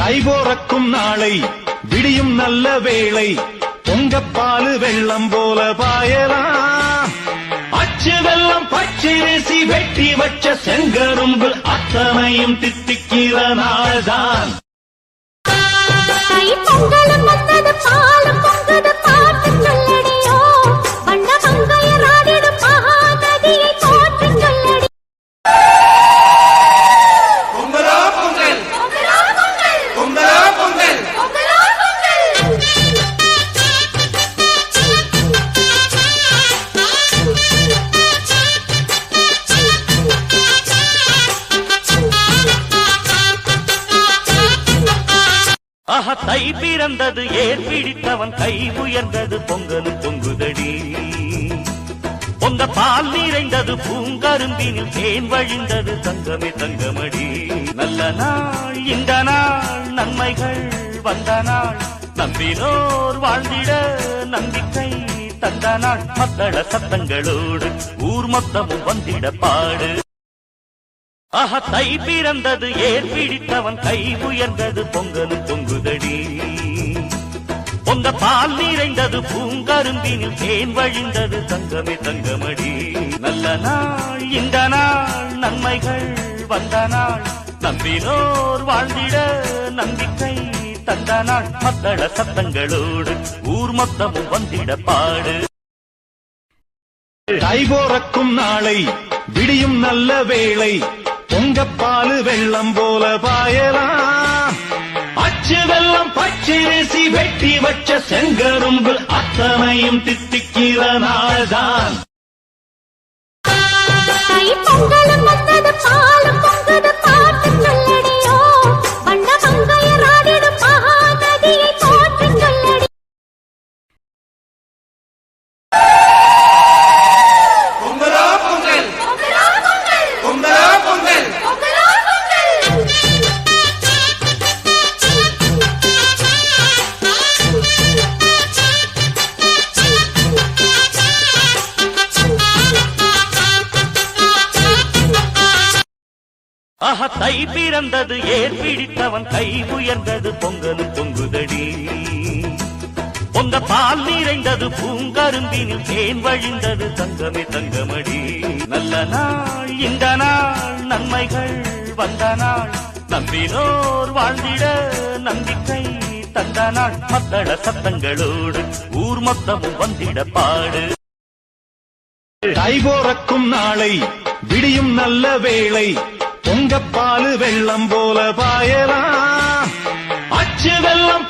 தை போறக்கும் நாளை விடியும் நல்ல வேளை பொங்கப்பாலு வெள்ளம் போல பாயலாம். அச்சு வெள்ளம் பச்சரிசி வெட்டி வச்ச செங்கரும்பு அத்தனையும் தித்திக்கிற நாள்தான். பொங்கலும் வந்தது பாலும் பொங்குது பாட்டு சொல்லடியோ வண்ண மங்கையராடிடும் மகாநதியை போற்று சொல்லடி. பொங்கலோ பொங்கல் பொங்கலோ பொங்கல் பொங்கலோ பொங்கல் பொங்கலோ ஆஹா தை பிறந்தது ஏர் பிடித்தவன் கை உயர்ந்தது பொங்கலும் பொங்குதடி. பொங்க பால் நிறைந்தது பூங்கரும்பினில் தேன் வழிந்தது தங்கமே தங்கமடி. நல்ல நாள் இந்த நாள் நன்மைகள் வந்த நாள் நம்பினோர் வாழ்ந்திட நம்பிக்கை தந்த நாள். மத்தள சத்தங்களோடு ஊர் மொத்தமும் வந்திட பாடு. ஆஹா தை பிறந்தது ஏர் பிடித்தவன் கை உயர்ந்தது பொங்கலும் பொங்குதடி. பொங்க பால் நிறைந்தது பூங்கரும்பினில் தேன் வழிந்தது தங்கமே தங்கமடி. நல்ல நாள் இந்த நாள் நன்மைகள் வந்த நாள் நம்பினோர் வாழ்ந்திட நம்பிக்கை தந்த நாள். மத்தள சத்தங்களோடு ஊர் மொத்தமும் வந்திட பாடு. தை போறக்கும் நாளை விடியும் நல்ல வேளை பொங்கப்பாலு வெள்ளம் போல பாயலாம். அச்சு வெள்ளம் பச்சரிசி வெட்டி வச்ச செங்கரும்பு அத்தனையும் தித்திக்கிற நாள்தான். பொங்கலும் வந்தது பாலும் பொங்குது பாட்டு சொல்லடியோ வண்ண மங்கையராடிடும் மகாநதியை போற்று சொல்லடி. பொங்கலோ பொங்கல் பொங்கலோ பொங்கல் பொங்கலோ பொங்கல் பொங்கலோ ஆஹா தை பிறந்தது ஏர் பிடித்தவன் கை உயர்ந்தது பொங்கலும் பொங்குதடி. பொங்க பால் நிறைந்தது பூங்கரும்பினில் தேன் வழிந்தது தங்கமே தங்கமடி. நல்ல நாள் இந்த நாள் நன்மைகள் வந்த நாள் நம்பினோர் வாழ்ந்திட நம்பிக்கை தந்த நாள். மத்தள சத்தங்களோடு ஊர் மொத்தமும் வந்திட பாடு. தை போறக்கும் நாளை விடியும் நல்ல வேளை பொங்கப்பாலு வெள்ளம் போல பாயலாம். அச்சு வெள்ளம்